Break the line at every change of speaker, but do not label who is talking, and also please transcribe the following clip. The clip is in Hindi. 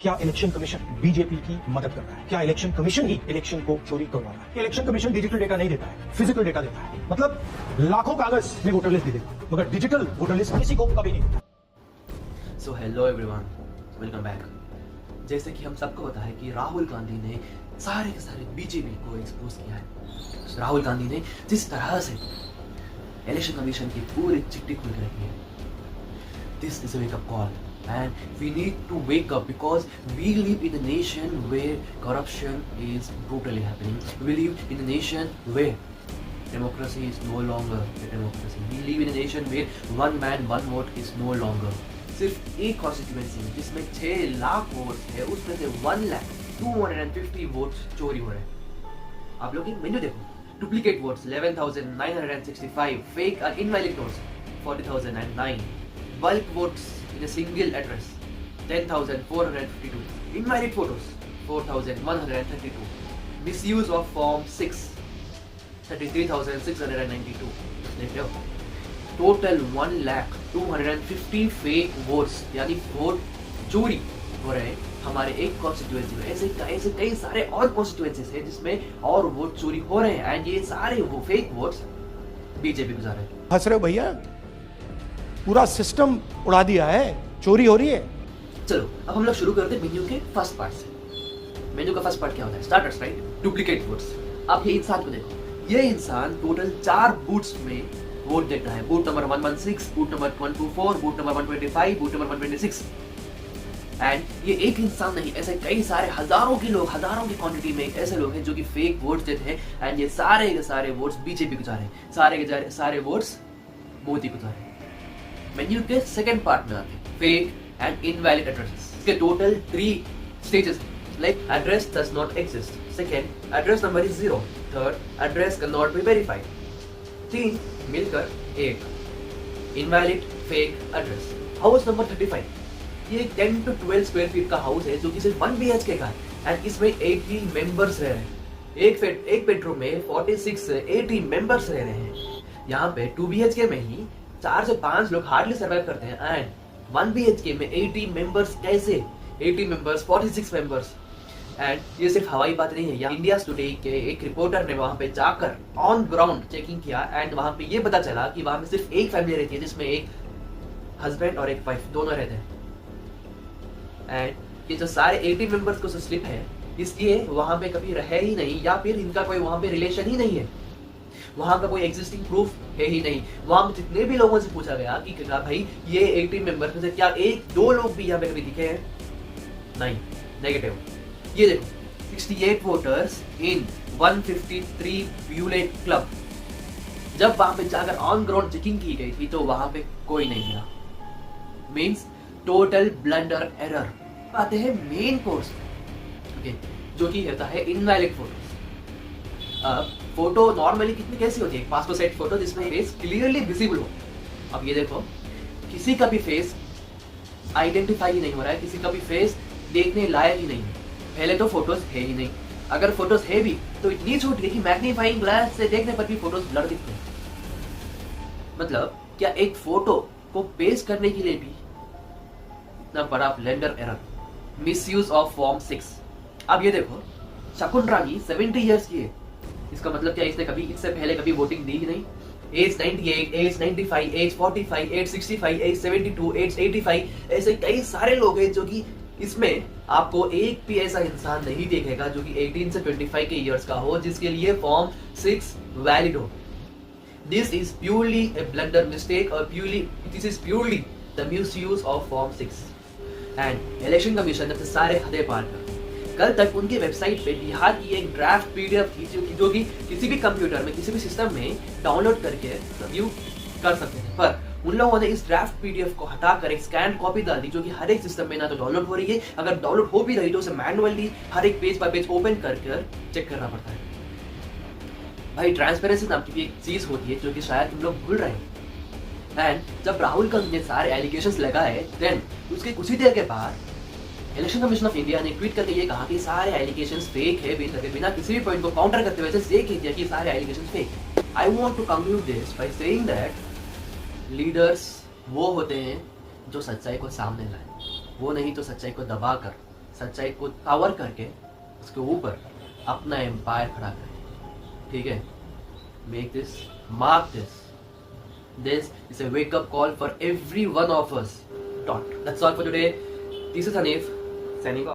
क्या इलेक्शन कमीशन बीजेपी की मदद कर रहा है? क्या इलेक्शन कमीशन ही इलेक्शन को चोरी करवा रहा है? इलेक्शन कमीशन डिजिटल डेटा नहीं देता है, फिजिकल डेटा देता है। मतलब लाखों कागज में वोटर लिस्ट दे देगा, मगर डिजिटल वोटर लिस्ट किसी को कभी नहीं देता।
So hello everyone, welcome back. जैसे कि हम सबको पता है कि राहुल गांधी ने सारे के सारे बीजेपी को एक्सपोज किया है। राहुल गांधी ने जिस तरह से इलेक्शन कमीशन की पूरी चिट्ठी खुल रही है, this is a wake up call and we need to wake up because we live in a nation where corruption is brutally happening. We live in a nation where democracy is no longer a democracy. We live in a nation where one man one vote is no longer. सिर्फ एक कॉन्स्टिट्यूएंसी में जिसमें 6 लाख वोट है, उसमें से 1,250 वोट्स चोरी हो रहे हैं। आप लोग मेन्यू देखो, डुप्लीकेट वोट्स 11,965, फेक और invalid votes 40,009, bulk votes in a single address 10,452, invalid photos 4,132, misuse of form 6 33,692। देख रहे हो, टोटल 1,250 फेक वोट्स यानी वोट चोरी हो रहे हैं हमारे एक कॉन्स्टिट्यूएंसी में। ऐसे कई सारे और कॉन्स्टिट्यूएंसीज हैं जिसमें और वोट चोरी हो रहे हैं एंड ये सारे वो फेक वोट्स बीजेपी गुजार रहे हैं।
हंस रहे हो भैया, पूरा सिस्टम उड़ा दिया है, चोरी हो रही है।
चलो अब हम लोग शुरू करते हैं मेन्यू के फर्स्ट पार्ट से। मेन्यू का फर्स्ट पार्ट क्या होता है? Starters, right? Duplicate votes. आप ये इंसान को देखो, ये इंसान टोटल 4 बूथ्स में वोट देता है। Booth number 116, booth number 124, booth number 125, booth number 126। And ये एक इंसान नहीं, ऐसे कई सारे हजारों के लोग, हजारों की क्वांटिटी में ऐसे लोग हैं जो कि फेक वोट्स देते हैं एंड ये सारे के सारे वोट्स बीजेपी को जा रहे हैं, सारे के सारे वोट्स मोदी को जा रहे हैं। मेन्यू के सेकंड पार्ट में आते हैं फेक एंड इनवैलिड एड्रेसेस। इसके total 3 stages, like address does not exist, second address number is 0, third address can not be verified, 3 मिलकर 1 invalid fake address. House number 35, ये 10 to 12 स्क्वायर फीट का हाउस है जो कि सिर्फ 1 BHK का है एंड इसमें 80 मेंबर्स रह रहे हैं। एक बेडरूम में 46 से 80 मेंबर्स रह रहे हैं। यहाँ पे 2 BHK में ही 4 से 5 लोग हार्डली सर्वाइव करते हैं एंड 1 BHK में 80 मेंबर्स कैसे? 80 मेंबर्स, 46 मेंबर्स। एंड ये सिर्फ हवाई बात नहीं है, यहाँ इंडिया टुडे के एक रिपोर्टर ने वहां पे जाकर ऑन ग्राउंड चेकिंग किया एंड वहां पे ये पता चला कि वहां पे सिर्फ एक फैमिली रहती है जिसमें एक हस्बैंड और एक वाइफ दोनों रहते हैं। एंड ये जो सारे 80 मेंबर्स को स्लिप है, इसलिए वहां पे कभी रहे ही नहीं या फिर इनका कोई वहां पे रिलेशन ही नहीं है, वहां का कोई एग्जिस्टिंग प्रूफ है ही नहीं। वहां पे जितने भी लोगों से पूछा गया कि भाई ये 80 मेंबर्स में से क्या 1-2 लोग भी यहाँ पे कभी दिखे हैं? नहीं, नेगेटिव। ये देखो 68 वोटर्स इन 153 ब्यूलेट क्लब। जब वहां पे जाकर ऑन ग्राउंड चेकिंग की गई थी तो वहां पे कोई नहीं मिला। Means total blunder error. आते हैं मेन कोर्स, ओके, जो कि होता है इनवैलिड फोटोज। अब फोटो नॉर्मली कितनी कैसी होती है? पासपोर्ट साइज फोटो जिसमें फेस क्लियरली विजिबल हो। अब ये देखो, किसी का भी फेस आइडेंटिफाई ही नहीं हो रहा है, किसी का भी फेस देखने लायक ही नहीं है। पहले तो फोटोज है ही नहीं, अगर फोटोज है भी तो इतनी छोटी है कि मैग्नीफाइंग ग्लास से देखने पर भी फोटोज ब्लर दिखते हैं। मतलब क्या एक फोटो को पेस्ट करने के लिए भी इतना बड़ा blunder error? Misuse of form 6। अब ये देखो, शकुन रानी 70 इयर्स की है, इसका मतलब क्या इसने कभी इससे पहले कभी वोटिंग दी ही नहीं? Age 98, age 95, age 45, age 65, age 72, age 85, ऐसे कई सारे लोग हैं जो कि इसमें आपको एक भी ऐसा इंसान नहीं देखेगा जो कि 18 से 25 के इयर्स का हो जिसके लिए फॉर्म 6 वैलिड हो। This is purely a blunder mistake और this is purely the misuse of form 6 and election commission ने सारे हदे पार कर। कल तक उनकी वेबसाइट पे बिहार की एक ड्राफ्ट पीडीएफ थी जो कि किसी भी कंप्यूटर में किसी भी सिस्टम में डाउनलोड करके रिव्यू कर सकते हैं, पर उन लोगों ने इस ड्राफ्ट पीडीएफ को हटाकर एक स्कैन कॉपी डाल दी जो कि हर एक सिस्टम में ना तो डाउनलोड हो रही है, अगर डाउनलोड हो भी रही तो उसे मैनुअली हर एक पेज बाय पेज ओपन कर चेक करना पड़ता है। भाई ट्रांसपेरेंसी नाम की एक चीज होती है जो कि शायद तुम लोग भूल रहे हैं। एंड जब राहुल गांधी ने सारे एलिगेशंस लगाए देन उसके कुछ ही देर के बाद इलेक्शन कमीशन ऑफ इंडिया ने ट्वीट करके ये कहा कि सारे एलिगेशंस फेक है, बिना किसी भी पॉइंट को काउंटर करते हुए ये कह दिया कि सारे allegations fake. I want to conclude this by saying that leaders वो होते हैं जो सच्चाई को सामने लाए, वो नहीं तो सच्चाई को दबाकर सच्चाई को कवर करके उसके ऊपर अपना एम्पायर खड़ा करें, ठीक है। Make this, mark this, this is a wake up call for every one of us. That's all for today. This is Hanif signing off.